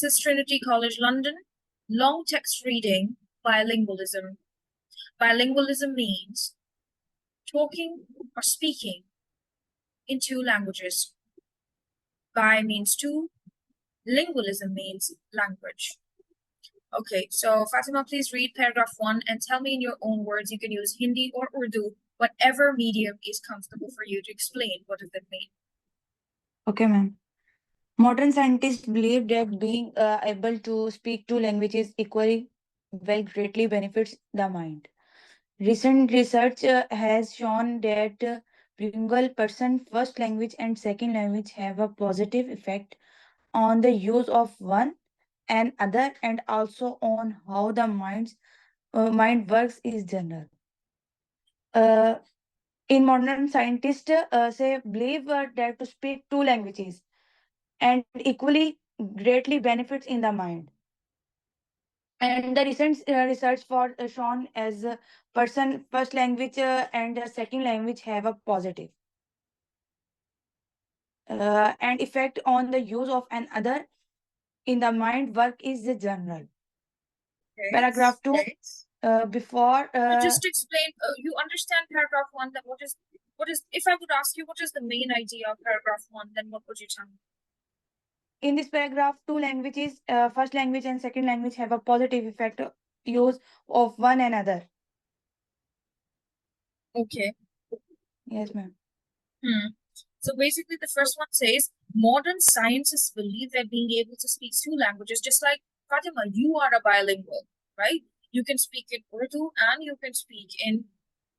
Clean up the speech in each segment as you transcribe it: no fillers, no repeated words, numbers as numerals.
is Trinity College London. Long text reading, bilingualism. Bilingualism means talking or speaking in two languages. Bi means two, lingualism means language. Okay, so Fatima, please read paragraph 1 and tell me in your own words. You can use Hindi or Urdu, whatever medium is comfortable for you to explain what does it mean. Okay, ma'am. Modern scientists believe that being able to speak two languages equally well greatly benefits the mind. Recent research has shown that bilingual person first language and second language have a positive effect on the use of one and other and also on how the mind works in general. Uh, in modern scientists say believe that to speak two languages and equally greatly benefits in the mind. And the recent research for shown as person first language and second language have a positive and effect on the use of another in the mind work is the general. Okay. Paragraph 2 before Just to explain, you understand paragraph 1, that what is, if I would ask you what is the main idea of paragraph 1, then what would you tell me? in this paragraph two languages first language and second language have a positive effect use of one another. Okay. Yes, ma'am. So basically, the first one says modern scientists believe that being able to speak two languages, just like Fatima, you are a bilingual, right? You can speak in Urdu and you can speak in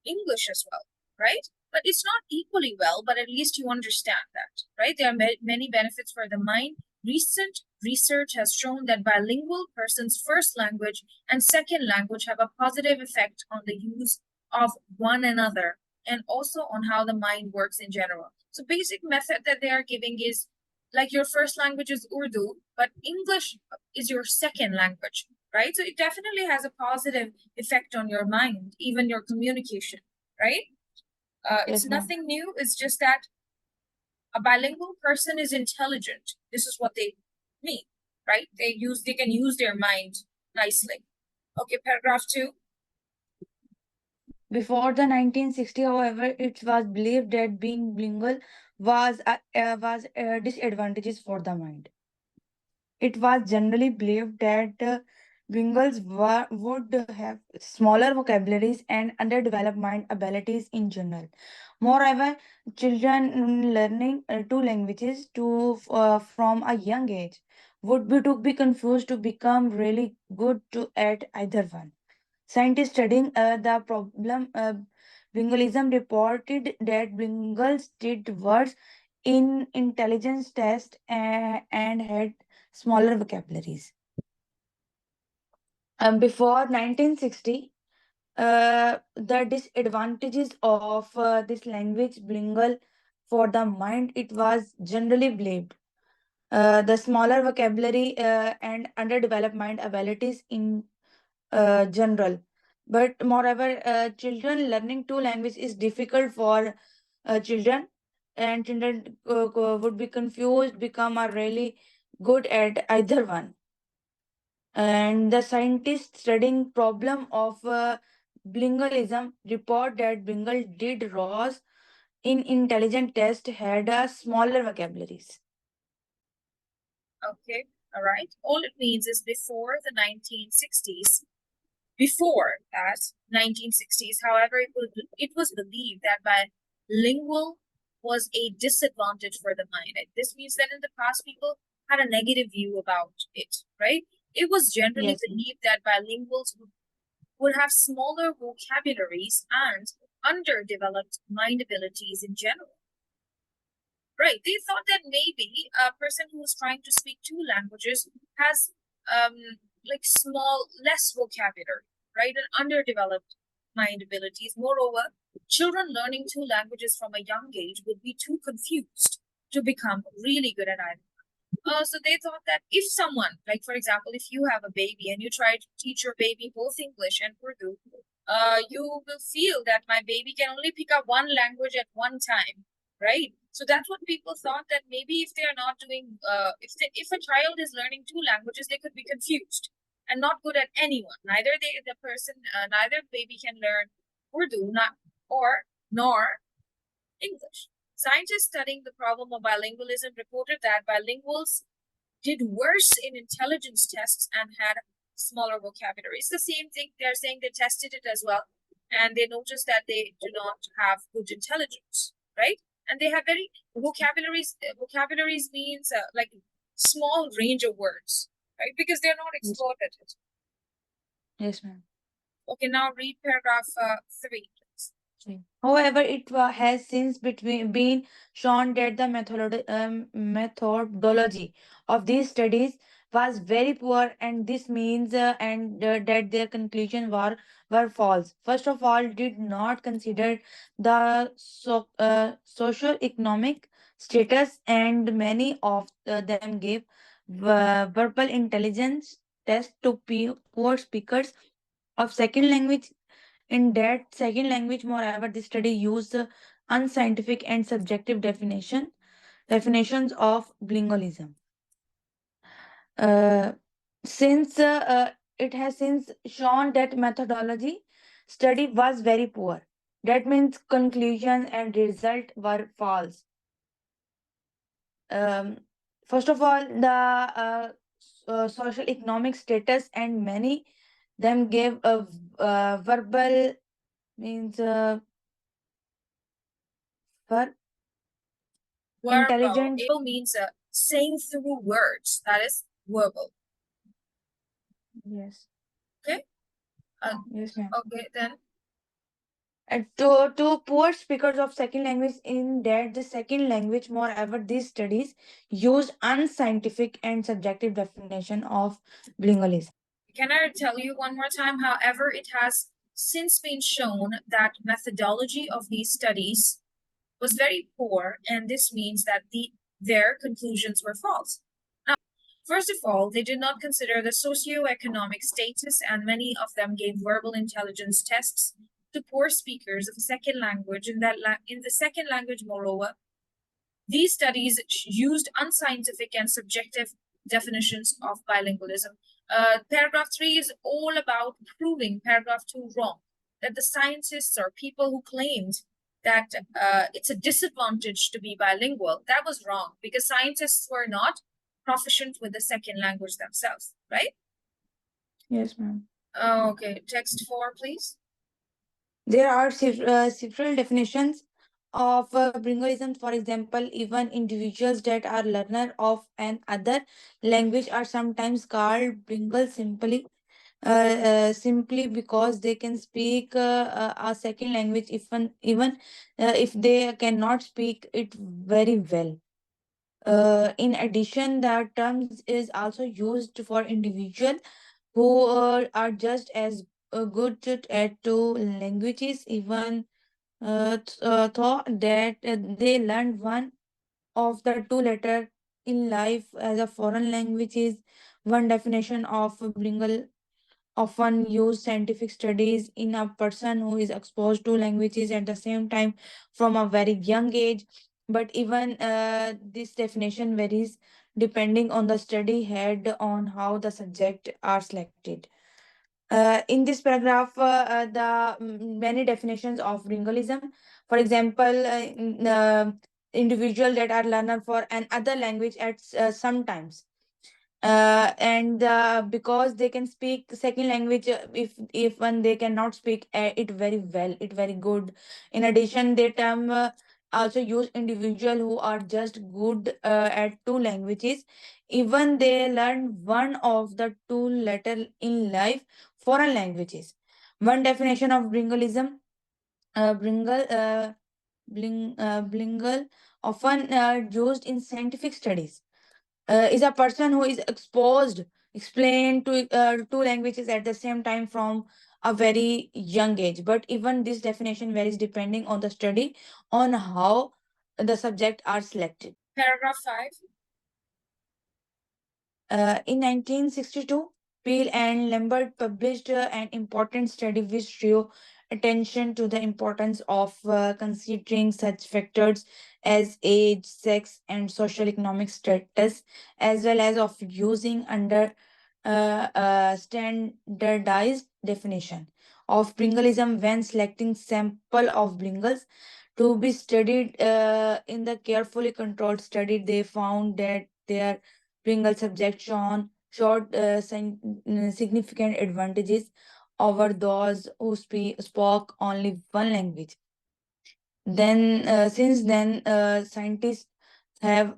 English as well, right? But it's not equally well, but at least you understand that, right? There are many benefits for the mind. Recent research has shown that bilingual persons' first language and second language have a positive effect on the use of one another and also on how the mind works in general. So basic method that they are giving is like your first language is Urdu, but English is your second language, right? So it definitely has a positive effect on your mind, even your communication, right? It's Yes, ma'am. nothing new. It's just that a bilingual person is intelligent. This is what they mean, right? They can use their mind nicely. Okay, paragraph 2. Before the 1960, however, it was believed that being bilingual was disadvantageous for the mind. It was generally believed that bilinguals would have smaller vocabularies and underdeveloped mind abilities in general. Moreover, children learning two languages from a young age would be confused to become really good at either one. Scientists studying the problem bilingualism reported that bilinguals did worse in intelligence tests and had smaller vocabularies. Before 1960, the disadvantages of this language bilingual for the mind, it was generally believed. The smaller vocabulary and underdeveloped mind abilities in general. But moreover, children learning two languages is difficult for children, and children would be confused, become are really good at either one. And the scientists studying problem of bilingualism report that bilingual did rose in intelligent test had a smaller vocabularies. Okay, all right. All it means is before the 1960s, before that 1960s, however, it was believed that bilingual was a disadvantage for the mind. This means that in the past, people had a negative view about it, right? It was generally Yes. believed that bilinguals would have smaller vocabularies and underdeveloped mind abilities in general. Right. They thought that maybe a person who is trying to speak two languages has like less vocabulary, right? And underdeveloped mind abilities. Moreover, children learning two languages from a young age would be too confused to become really good at either. So they thought that if someone, like for example, if you have a baby and you try to teach your baby both English and Urdu, you will feel that my baby can only pick up one language at one time, right? So that's what people thought, that maybe if they are not doing, if a child is learning two languages, they could be confused and not good at anyone. Neither baby can learn Urdu, not or nor English. Scientists studying the problem of bilingualism reported that bilinguals did worse in intelligence tests and had smaller vocabulary. It's the same thing. They're saying they tested it as well, and they noticed that they do not have good intelligence, right? And they have very vocabularies. Vocabularies means like small range of words, right? Because they're not Yes, expert at it. yes, ma'am. Okay, now read paragraph 3, please. However, it has since been shown that the methodology of these studies was very poor, and this means that their conclusions were false. First of all, did not consider the socio-economic status, and many of them gave verbal intelligence test to poor speakers of second language. In that second language, moreover, this study used unscientific and subjective definitions of bilingualism. Uh, since it has since shown that methodology study was very poor. That means conclusion and result were false. Um, First of all, the social economic status, and many them gave a verbal means for Verbal. intelligent. Able means saying through words. That is verbal. Yes, Okay. yes, ma'am. Okay, then And to poor speakers of second language, in that the second language, moreover, these studies use unscientific and subjective definition of bilingualism. can I tell you one more time? However, it has since been shown that methodology of these studies was very poor, and this means that their conclusions were false. Now, first of all, they did not consider the socioeconomic status, and many of them gave verbal intelligence tests to poor speakers of a second language. In the second language, moreover, these studies used unscientific and subjective definitions of bilingualism. Paragraph 3 is all about proving paragraph 2 wrong, that the scientists or people who claimed that it's a disadvantage to be bilingual, that was wrong, because scientists were not proficient with the second language themselves, right? Yes, ma'am. Okay, text 4, please. There are several definitions of bilingualism. For example, even individuals that are learner of an other language are sometimes called bilingual simply because they can speak a second language, even if they cannot speak it very well. In addition, the terms is also used for individuals who are just as good at two languages, even thought that they learned one of the two later in life as a foreign languages. One definition of bilingual often use scientific studies in a person who is exposed to languages at the same time from a very young age. But even this definition varies depending on the study head on how the subject are selected. In this paragraph, the many definitions of lingualism. For example, individual that are learner for another language at sometimes, and because they can speak second language, if when they cannot speak it very well, it very good. In addition, they term also use individual who are just good at two languages, even they learn one of the two later in life foreign languages. One definition of bilingualism, bilingual often used in scientific studies, is a person who is exposed explained to two languages at the same time from a very young age. But even this definition varies depending on the study on how the subject are selected. Paragraph 5. In 1962, Peel and Lambert published an important study which drew attention to the importance of considering such factors as age, sex, and social economic status, as well as of using under standardized definition of Bringalism when selecting sample of Bringals to be studied. In the carefully controlled study, they found that their Bringal subject showed significant advantages over those who spoke only one language. Since then, scientists have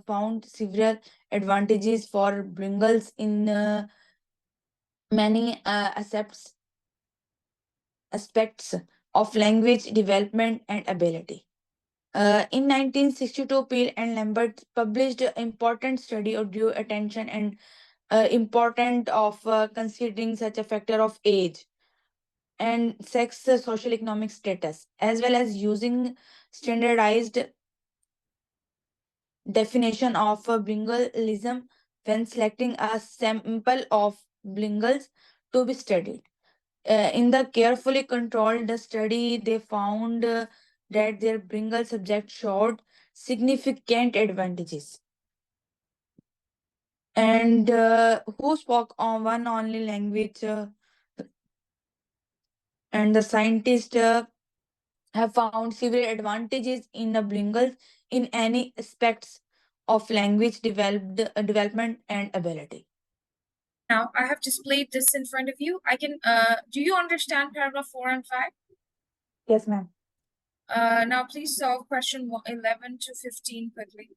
found several advantages for Bringals in many aspects of language development and ability. In 1962, Peel and Lambert published an important study of due attention and important of considering such a factor of age and sex, social economic status, as well as using standardized definition of Bringalism when selecting a sample of Bringals to be studied. In the carefully controlled study, they found that their Bringal subject showed significant advantages. And who spoke on one only language, and the scientists have found several advantages in the Bringals in any aspects of language development and ability. Now, I have displayed this in front of you. I can, do you understand paragraph 4 and 5? Yes, ma'am. Now, please solve question 11 to 15 quickly.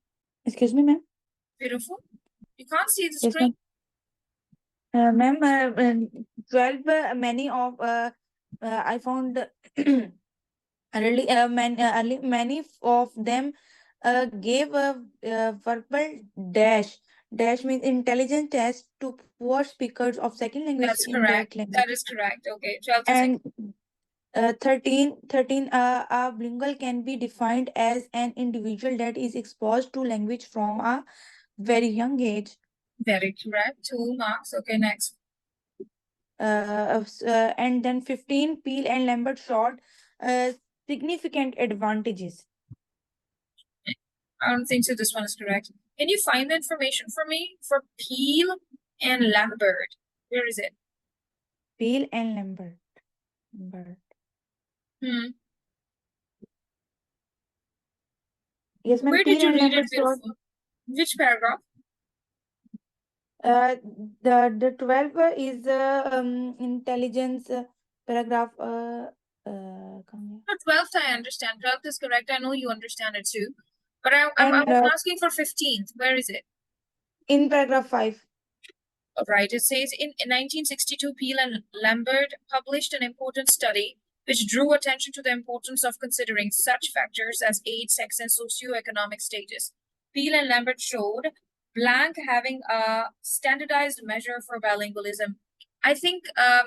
Excuse me, ma'am. Beautiful. You can't see the Yes, screen. ma'am. 12, many of I found many of them gave a verbal dash. Dash means intelligence test to poor speakers of second language That's in correct. that language. That is correct. Okay, 12 to And 16. 13, a bilingual can be defined as an individual that is exposed to language from a very young age. Very correct. 2 marks. Okay, next. And then 15, Peel and Lambert showed significant advantages. I don't think so. This one is correct. Can you find the information for me for Peel and Lambert? Where is it? Peel and Lambert. Yes, ma'am. Where did Peel you and read it, Lambert showed beautiful? Which paragraph? the 12 is intelligence paragraph. Come For 12th, I understand. 12th is correct. I know you understand it too. But here. I'm And asking for 15th. Where is it? in paragraph 5. Right. It says in 1962, Peel and Lambert published an important study which drew attention to the importance of considering such factors as age, sex, and socioeconomic status. Peel and Lambert showed blank having a standardized measure for bilingualism. I think I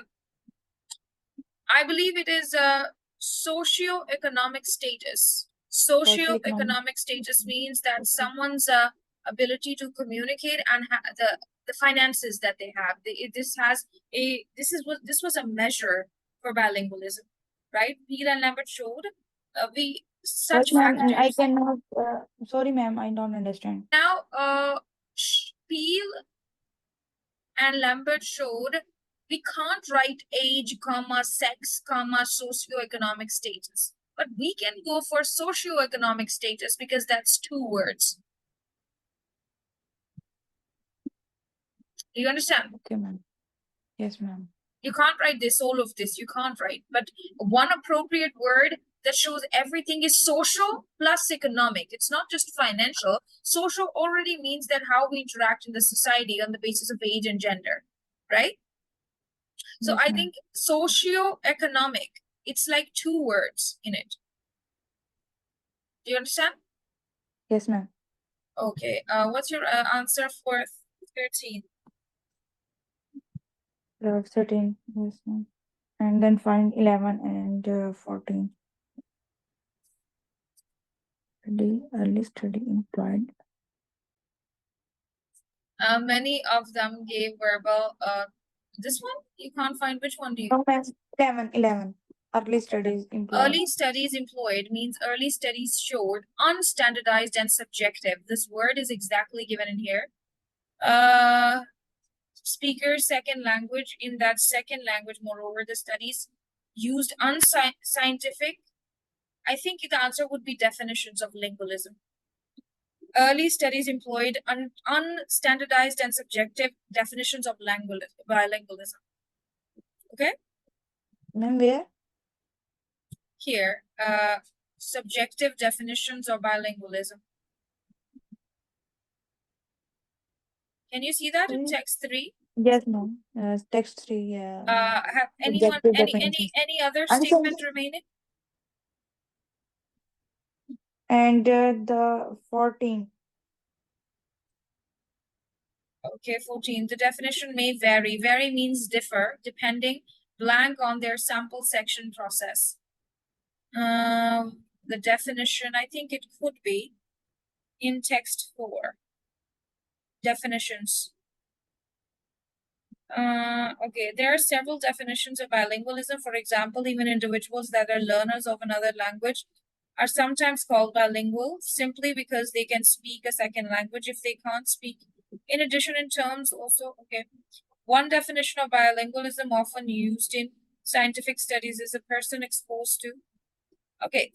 believe it is a socioeconomic status. Socioeconomic status means that someone's ability to communicate and the finances that they have. This was a measure for bilingualism, right? Peel and Lambert showed such But ma'am, I factors. cannot. Sorry, ma'am, I don't understand. Now, Peel and Lambert showed we can't write age, comma, sex, comma, socioeconomic status. But we can go for socioeconomic status because that's 2 words. Do you understand? Okay, ma'am. Yes, ma'am. You can't write this, all of this. You can't write. But one appropriate word that shows everything is social plus economic. It's not just financial. Social already means that how we interact in the society on the basis of age and gender, right? So Yes, I ma'am. think socio-economic, it's like 2 words in it. Do you understand? Yes, ma'am. Okay. What's your answer for 13? 13. Yes, ma'am. And then find 11 and 14. Early study implied. Many of them gave verbal. This one? You can't find which one do you? No, ma'am. 11. Early studies employed. Early studies employed means early studies showed unstandardized and subjective. This word is exactly given in here. Speaker second language. In that second language, moreover, the studies used unscientific. I think the answer would be definitions of lingualism. Early studies employed unstandardized and subjective definitions of bilingualism. Okay? Ma'am, where? Here, subjective definitions of bilingualism. Can you see that in text 3? Yes, ma'am. Text 3, yeah. Have anyone any other statement remaining? And the 14. Okay, 14. The definition may vary. Vary means differ, depending, blank on their sample section process. The definition, I think it could be in text 4. Definitions. Okay, there are several definitions of bilingualism. For example, even individuals that are learners of another language are sometimes called bilingual simply because they can speak a second language if they can't speak. In addition, in terms also, okay, one definition of bilingualism often used in scientific studies is a person exposed to. Okay,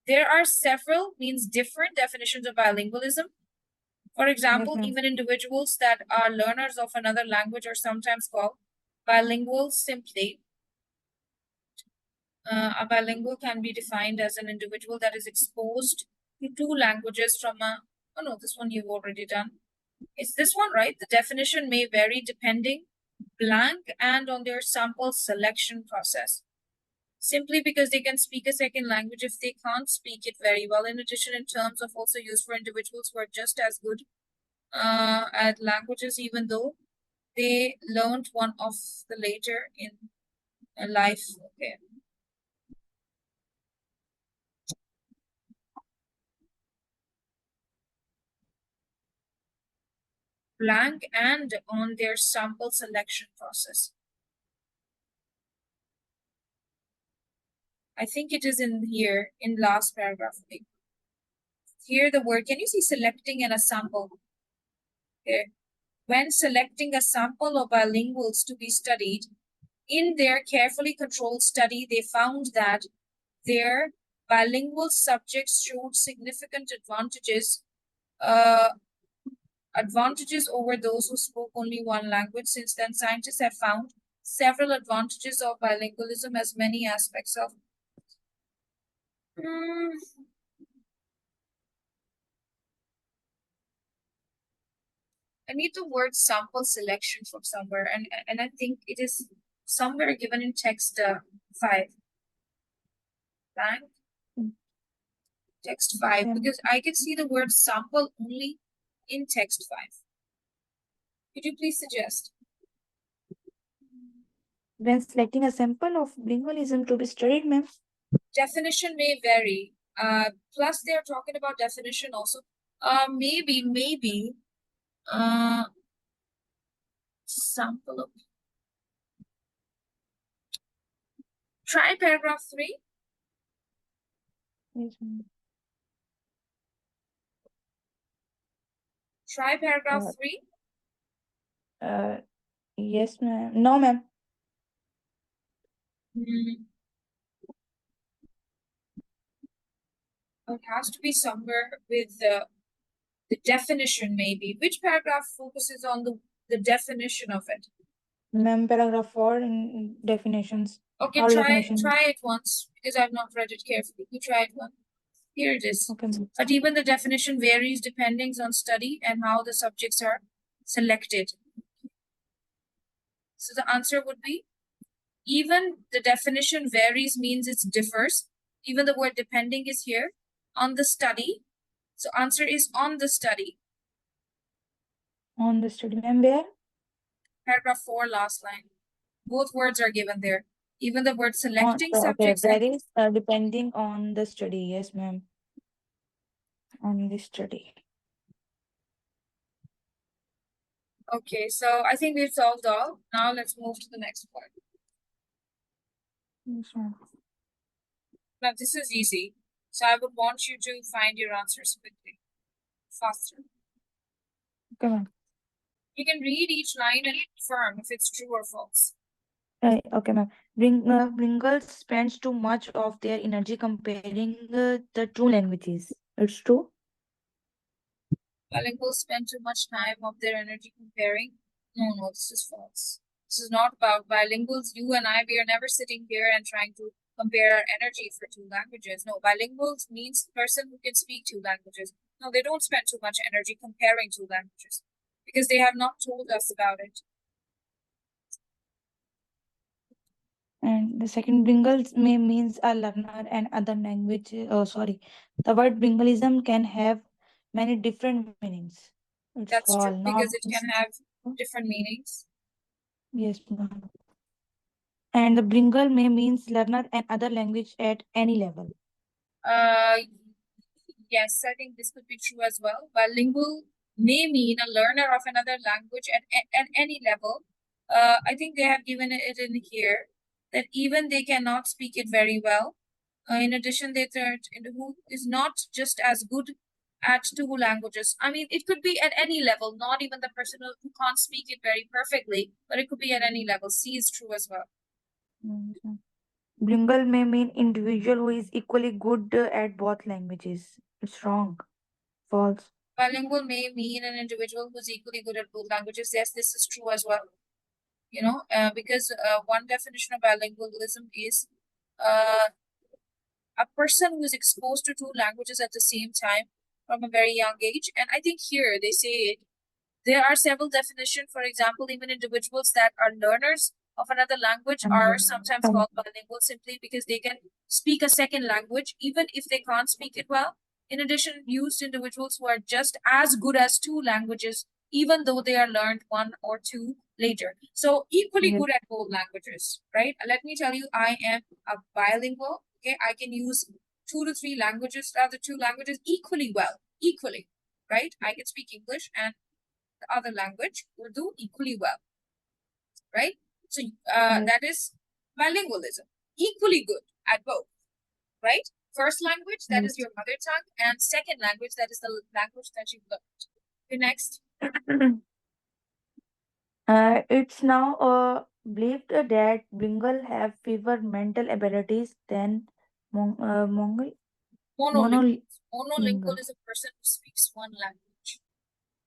there are several, means different definitions of bilingualism. For example, Yes, even individuals that are learners of another language are sometimes called bilingual simply. A bilingual can be defined as an individual that is exposed to 2 languages from a, oh no, this one you've already done. It's this one, right? The definition may vary depending, blank, and on their sample selection process. Simply because they can speak a second language if they can't speak it very well. In addition, in terms of also used for individuals who are just as good at languages, even though they learned one of the later in life. Okay. Blank and on their sample selection process. I think it is in here in last paragraph. Here the word, can you see selecting and a sample? Okay. When selecting a sample of bilinguals to be studied, in their carefully controlled study, they found that their bilingual subjects showed significant advantages over those who spoke only one language. Since then, scientists have found several advantages of bilingualism as many aspects of. I need the word sample selection from somewhere, and I think it is somewhere given in text 5. Blank. Text 5, because I can see the word sample only in text 5. Could you please suggest? When selecting a sample of bilingualism to be studied, ma'am? Definition may vary. Plus, they are talking about definition also. Maybe, sample of. Try paragraph 3. Yes, ma'am. Try paragraph 3. Yes, ma'am. No, ma'am. It has to be somewhere with the definition, maybe. Which paragraph focuses on the definition of it? Ma'am, paragraph 4 in definitions. Okay, All try definitions. it once, because I've not read it carefully. You try it once. Here it is. Okay, ma'am. But even the definition varies depending on study and how the subjects are selected. So the answer would be, even the definition varies means it differs. Even the word depending is here on the study. So answer is on the study. On the study, ma'am, where? Paragraph 4, last line. Both words are given there. Even the word selecting Okay, subjects. varies depending on the study. Yes, ma'am. On the study. Okay, so I think we've solved all. Now let's move to the next part. Yes, ma'am. Now, this is easy. So I would want you to find your answers quickly, faster. Okay, ma'am. You can read each line and confirm if it's true or false. Okay, ma'am. Bringals spends too much of their energy comparing the two languages. It's true. Bilinguals spend too much time of their energy comparing. No, this is false. This is not about bilinguals. You and I, we are never sitting here and trying to compare our energy for two languages. No, bilinguals means person who can speak two languages. No, they don't spend too much energy comparing two languages because they have not told us about it. And the second, Bringals may means a learner and other language. Oh, sorry. The word Bringalism can have many different meanings. It's That's true fall, not because it can have different meanings. yes, ma'am. And the Bringal may means learner and other language at any level. Uh, yes, I think this could be true as well. Bilingual may mean a learner of another language at any level. I think they have given it in here that even they cannot speak it very well. In addition, they third who is not just as good at two languages. I mean, it could be at any level, not even the person who can't speak it very perfectly, but it could be at any level. C is true as well. Bringal may mean individual who is equally good at both languages. It's wrong. False. Bilingual may mean an individual who's equally good at both languages. Yes, this is true as well. Because one definition of bilingualism is uh, a person who is exposed to two languages at the same time from a very young age. And I think here they say there are several definitions. For example, even individuals that are learners of another language are sometimes called bilingual simply because they can speak a second language, even if they can't speak it well. In addition, used individuals who are just as good as two languages, even though they are learned one or two later. So equally Yes. good at both languages, right? Let me tell you, I am a bilingual. Okay, I can use 2 to 3 languages, other two languages equally well, equally, right? I can speak English and the other language, Urdu, equally well, right? So Yes. that is bilingualism, equally good at both, right? First language, that is Yes. your mother tongue, and second language, that is the language that you've learned. Okay, next. It's now believed that Bengal have fewer mental abilities than Mongol Monolingual. Monolingual monolingual. is a person who speaks one language.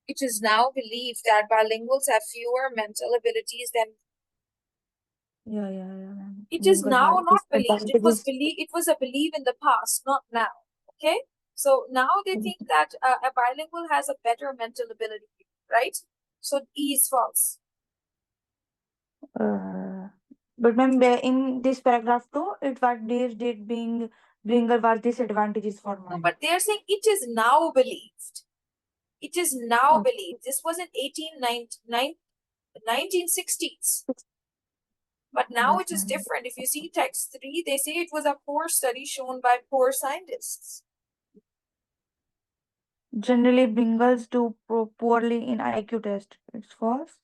It is now believed that bilinguals have fewer mental abilities than. Yeah, ma'am. It is Bengal now have not believed. It was disadvantages. believed. It was a belief in the past, not now. Okay, so now they think that a bilingual has a better mental ability, right? So E is false. Uh, but ma'am, in this paragraph too, it was did being Bengal was disadvantages for No, mind. but they are saying it is now believed. It is now Okay. believed. This was in 1960s. But now Yes, it is ma'am. different. If you see text 3, they say it was a poor study shown by poor scientists. Generally, Bengals do poorly in IQ test. It's false.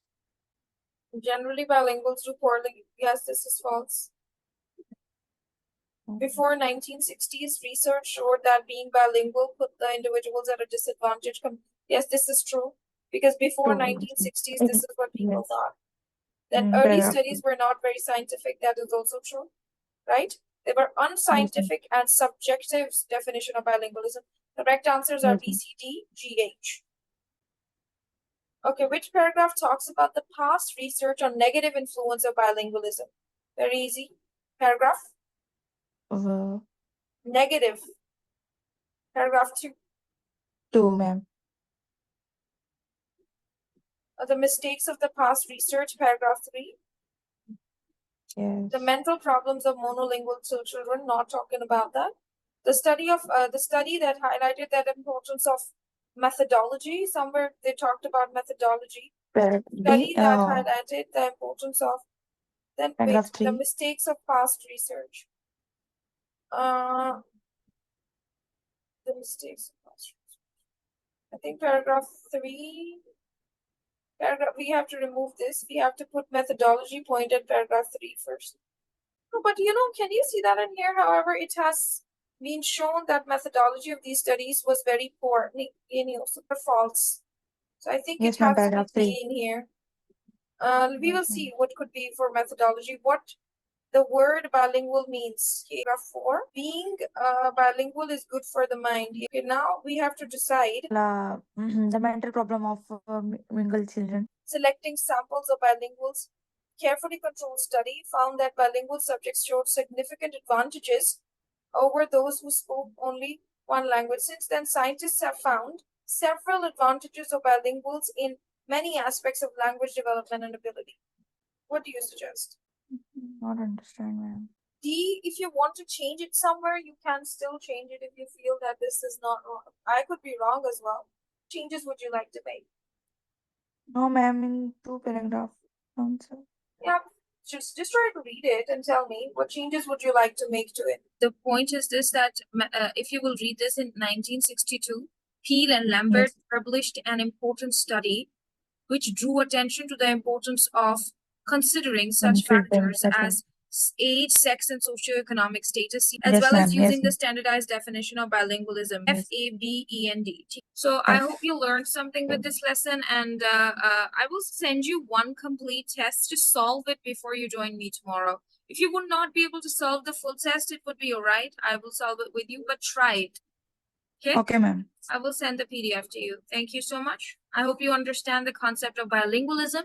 Generally, bilinguals do poorly. Yes, this is false. Before 1960s, research showed that being bilingual put the individuals at a disadvantage. Yes, this is true. Because before True. 1960s, this is what people Yes. thought. That In early paragraph studies were not very scientific. That is also true, right? They were yes, ma'am. unscientific and subjective definition of bilingualism. The correct answers are Yes, B, ma'am. C, D, G, H. Okay, which paragraph talks about the past research on negative influence of bilingualism? Very easy. Paragraph Uh, negative. Paragraph 2. two, ma'am. The mistakes of the past research. Paragraph 3. Yes. The mental problems of monolingual children. Not talking about that. The study that highlighted that importance of methodology. Somewhere they talked about methodology. D. Study that highlighted the importance of. Then Paragraph wait, the 3. mistakes of past research. The mistakes of past research. I think paragraph 3. We have to remove this. We have to put methodology point at paragraph 3 first. No, but can you see that in here? However, it has been shown that methodology of these studies was very poor. So false. So I think it Yes, ma'am. has to Paragraph be 3. in here. We will Yes, ma'am. see what could be for methodology. What the word bilingual means. Paragraph 4. Being bilingual is good for the mind. Okay, now we have to decide. The mental problem of mingled children. Selecting samples of bilinguals. Carefully controlled study found that bilingual subjects showed significant advantages over those who spoke only one language. Since then, scientists have found several advantages of bilinguals in many aspects of language development and ability. What do you suggest? Not understand, ma'am. D, if you want to change it somewhere, you can still change it if you feel that this is not wrong. I could be wrong as well. Changes would you like to make? No, ma'am. In 2 paragraph answer. Yeah, just try to read it and tell me what changes would you like to make to it. The point is this, that if you will read this, in 1962, Peel and Lambert Yes. published an important study which drew attention to the importance of considering such factors as age, sex, and socioeconomic status, as Yes, well as ma'am. Yes, using the ma'am. standardized definition of bilingualism, Yes. FABEND. So I F. hope you learned something with this lesson, and I will send you one complete test. Just solve it before you join me tomorrow. If you would not be able to solve the full test, it would be all right. I will solve it with you, but try it. Okay? Okay, ma'am. I will send the PDF to you. Thank you so much. I hope you understand the concept of bilingualism.